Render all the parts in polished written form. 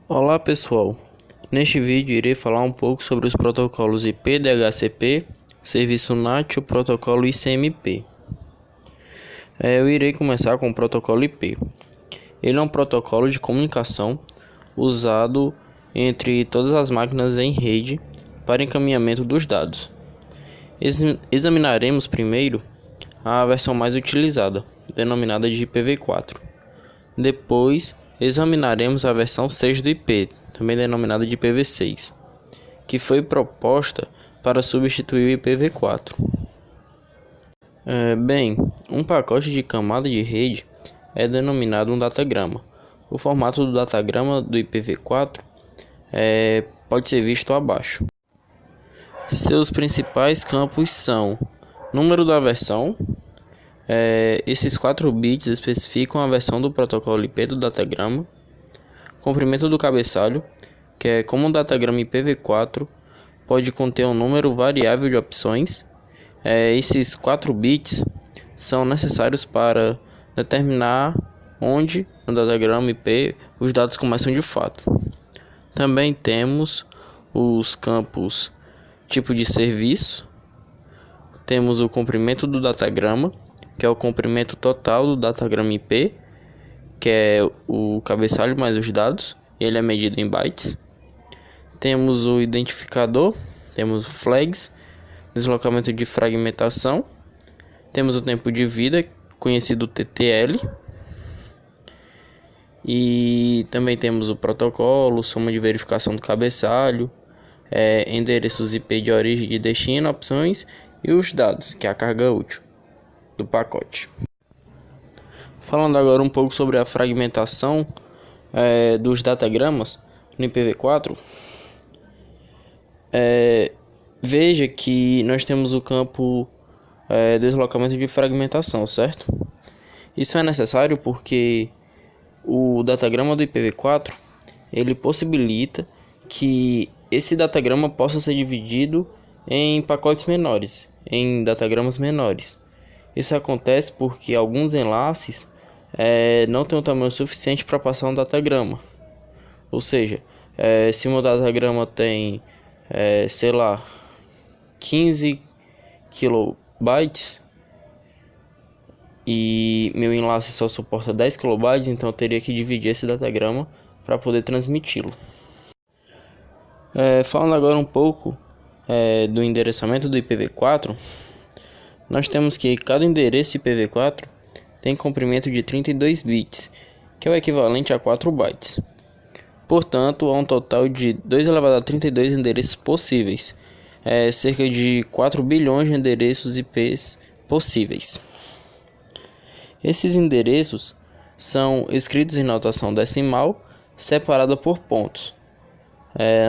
Olá pessoal, neste vídeo irei falar um pouco sobre os protocolos IP DHCP, serviço NAT e o protocolo ICMP. Eu irei começar com o protocolo IP. Ele é um protocolo de comunicação usado entre todas as máquinas em rede para encaminhamento dos dados. Examinaremos primeiro a versão mais utilizada, denominada de IPv4. Depois, examinaremos a versão 6 do IP, também denominada de IPv6, que foi proposta para substituir o IPv4. Um pacote de camada de rede é denominado um datagrama. O formato do datagrama do IPv4 pode ser visto abaixo. Seus principais campos são número da versão. Esses 4 bits especificam a versão do protocolo IP do datagrama. Comprimento do cabeçalho, que é como um datagrama IPv4 pode conter um número variável de opções. Esses 4 bits são necessários para determinar onde no datagrama IP os dados começam de fato. Também temos os campos tipo de serviço. Temos o comprimento do datagrama, que é o comprimento total do datagrama IP, que é o cabeçalho mais os dados, ele é medido em bytes. Temos o identificador, temos flags, deslocamento de fragmentação, temos o tempo de vida, conhecido TTL, e também temos o protocolo, soma de verificação do cabeçalho, endereços IP de origem e de destino, opções e os dados, que é a carga útil do pacote. Falando agora um pouco sobre a fragmentação dos datagramas no IPv4, veja que nós temos o campo deslocamento de fragmentação, certo? Isso é necessário porque o datagrama do IPv4 ele possibilita que esse datagrama possa ser dividido em pacotes menores, em datagramas menores. Isso acontece porque alguns enlaces não têm o tamanho suficiente para passar um datagrama. Ou seja, se meu datagrama tem, 15 kilobytes e meu enlace só suporta 10 kilobytes, então eu teria que dividir esse datagrama para poder transmiti-lo. Falando agora um pouco do endereçamento do IPv4, nós temos que cada endereço IPv4 tem comprimento de 32 bits, que é o equivalente a 4 bytes. Portanto, há um total de 2 elevado a 32 endereços possíveis, cerca de 4 bilhões de endereços IPs possíveis. Esses endereços são escritos em notação decimal, separada por pontos,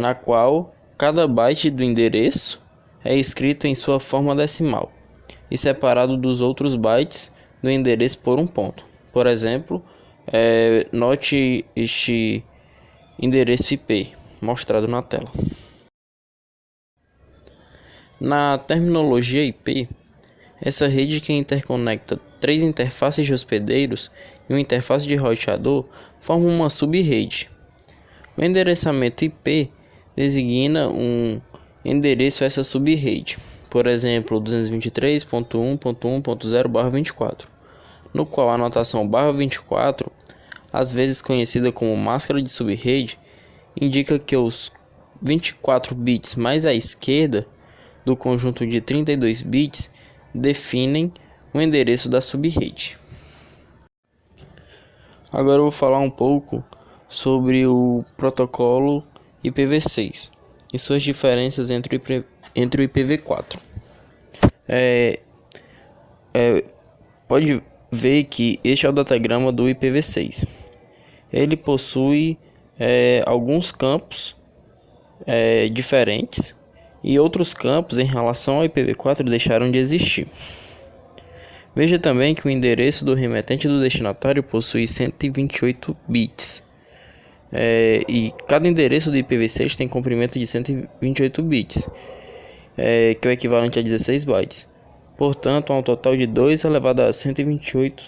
na qual cada byte do endereço é escrito em sua forma decimal e separado dos outros bytes do endereço por um ponto. Por exemplo, note este endereço IP mostrado na tela. Na terminologia IP, essa rede que interconecta 3 interfaces de hospedeiros e uma interface de roteador forma uma sub-rede. O endereçamento IP designa um endereço a essa sub-rede, por exemplo, 223.1.1.0/24, no qual a notação /24, às vezes conhecida como máscara de subrede, indica que os 24 bits mais à esquerda do conjunto de 32 bits definem o endereço da subrede. Agora eu vou falar um pouco sobre o protocolo IPv6 e suas diferenças entre o IPv4. Pode ver que este é o datagrama do IPv6. Ele possui alguns campos diferentes e outros campos em relação ao IPv4 deixaram de existir. Veja também que o endereço do remetente e do destinatário possui 128 bits. E cada endereço do IPv6 tem comprimento de 128 bits, que é o equivalente a 16 bytes. Portanto, há um total de 2 elevado a 128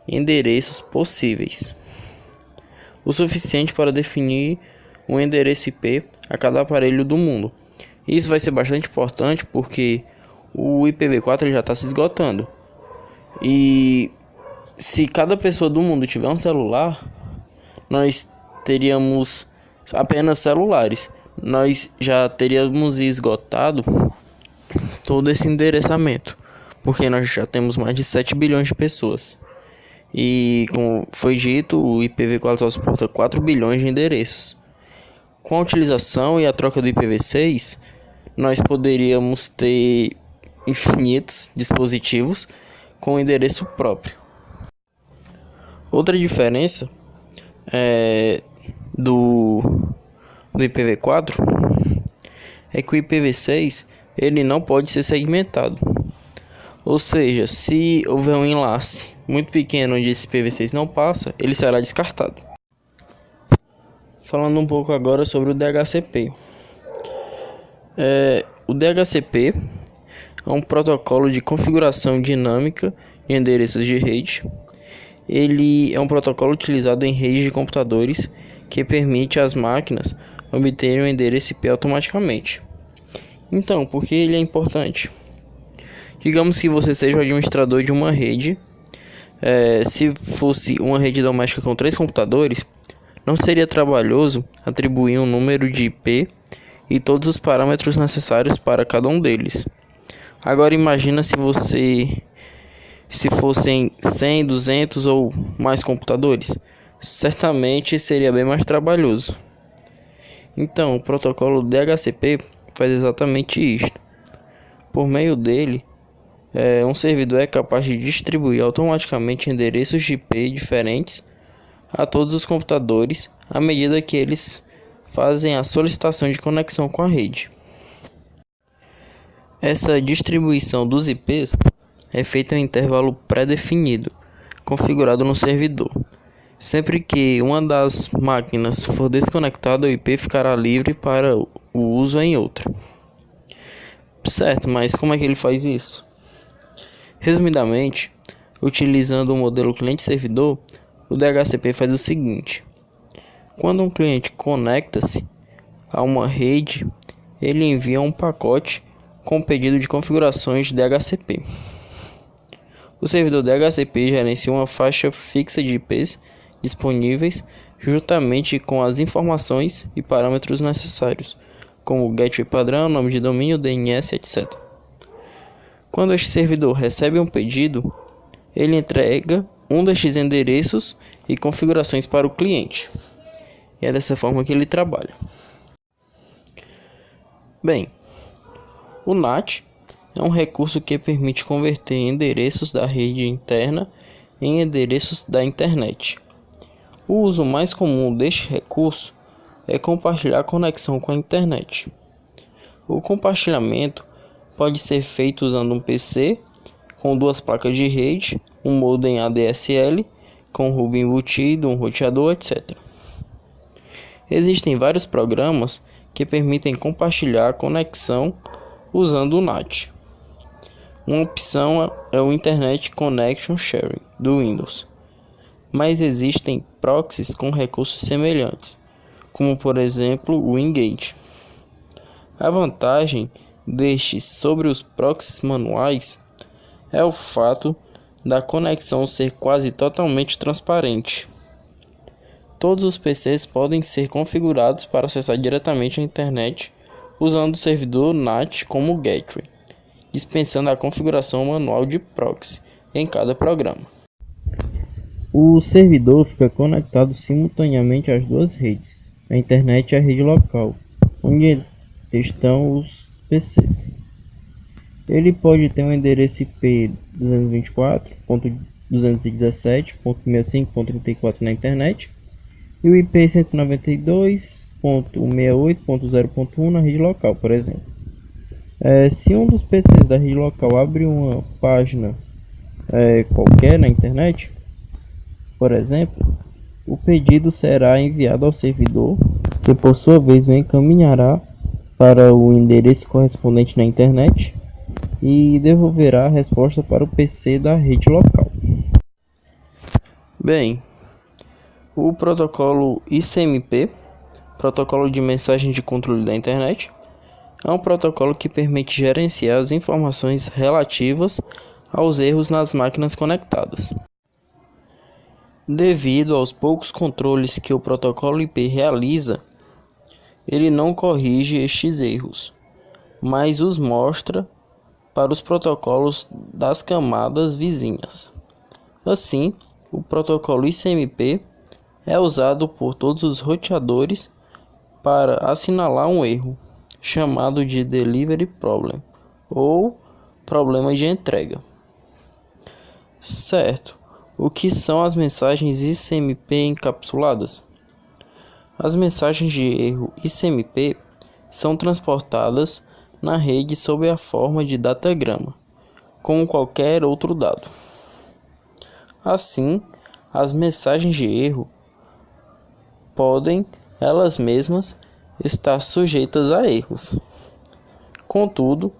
endereços possíveis, o suficiente para definir um endereço IP a cada aparelho do mundo. Isso vai ser bastante importante porque o IPv4 já está se esgotando. E se cada pessoa do mundo tiver um celular, nós teríamos apenas celulares. Nós já teríamos esgotado todo esse endereçamento, porque nós já temos mais de 7 bilhões de pessoas. E como foi dito, o IPv4 só suporta 4 bilhões de endereços. Com a utilização e a troca do IPv6, nós poderíamos ter infinitos dispositivos com endereço próprio. Outra diferença do IPv4 é que o IPv6 ele não pode ser segmentado. Ou seja, se houver um enlace muito pequeno onde esse IPv6 não passa, ele será descartado. Falando um pouco agora sobre o DHCP. O DHCP é um protocolo de configuração dinâmica de endereços de rede. Ele é um protocolo utilizado em redes de computadores que permite às máquinas obterem um endereço IP automaticamente. Então, por que ele é importante? Digamos que você seja o administrador de uma rede. Se fosse uma rede doméstica com 3 computadores, não seria trabalhoso atribuir um número de IP e todos os parâmetros necessários para cada um deles. Agora imagina se fossem 100, 200 ou mais computadores. Certamente seria bem mais trabalhoso. Então, o protocolo DHCP faz exatamente isto. Por meio dele, um servidor é capaz de distribuir automaticamente endereços de IP diferentes a todos os computadores à medida que eles fazem a solicitação de conexão com a rede. Essa distribuição dos IPs é feita em um intervalo pré-definido, configurado no servidor. Sempre que uma das máquinas for desconectada, o IP ficará livre para o uso em outra. Certo, mas como é que ele faz isso? Resumidamente, utilizando o modelo cliente-servidor, o DHCP faz o seguinte: quando um cliente conecta-se a uma rede, ele envia um pacote com pedido de configurações de DHCP. O servidor DHCP gerencia uma faixa fixa de IPs disponíveis juntamente com as informações e parâmetros necessários, como o gateway padrão, nome de domínio, DNS, etc. Quando este servidor recebe um pedido, ele entrega um destes endereços e configurações para o cliente. E é dessa forma que ele trabalha. Bem, o NAT é um recurso que permite converter endereços da rede interna em endereços da internet. O uso mais comum deste recurso é compartilhar a conexão com a internet. O compartilhamento pode ser feito usando um PC com 2 placas de rede, um modem ADSL com hub embutido, um roteador, etc. Existem vários programas que permitem compartilhar a conexão usando o NAT. Uma opção é o Internet Connection Sharing do Windows, mas existem proxies com recursos semelhantes, como por exemplo o Engage. A vantagem destes sobre os proxies manuais é o fato da conexão ser quase totalmente transparente. Todos os PCs podem ser configurados para acessar diretamente a internet usando o servidor NAT como gateway, dispensando a configuração manual de proxy em cada programa. O servidor fica conectado simultaneamente às 2 redes, a internet e a rede local, onde estão os PCs. Ele pode ter um endereço IP 224.217.65.34 na internet e o IP 192.168.0.1 na rede local, por exemplo. Se um dos PCs da rede local abre uma página qualquer na internet, por exemplo, o pedido será enviado ao servidor, que por sua vez o encaminhará para o endereço correspondente na internet e devolverá a resposta para o PC da rede local. Bem, o protocolo ICMP Protocolo de mensagem de controle da internet é um protocolo que permite gerenciar as informações relativas aos erros nas máquinas conectadas. Devido aos poucos controles que o protocolo IP realiza, ele não corrige estes erros, mas os mostra para os protocolos das camadas vizinhas. Assim, o protocolo ICMP é usado por todos os roteadores para assinalar um erro, chamado de Delivery Problem, ou problema de entrega. Certo, o que são as mensagens ICMP encapsuladas? As mensagens de erro ICMP são transportadas na rede sob a forma de datagrama, como qualquer outro dado. Assim, as mensagens de erro podem, elas mesmas, estar sujeitas a erros. Contudo,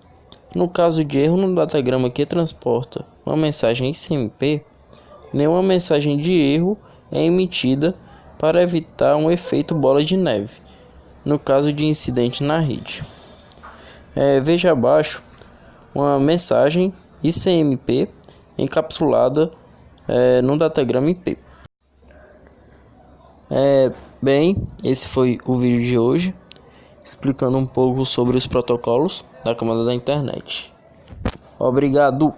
no caso de erro no datagrama que transporta uma mensagem ICMP, nenhuma mensagem de erro é emitida para evitar um efeito bola de neve, no caso de incidente na rede. Veja abaixo uma mensagem ICMP encapsulada no datagrama IP. Bem, esse foi o vídeo de hoje, explicando um pouco sobre os protocolos da camada da internet. Obrigado!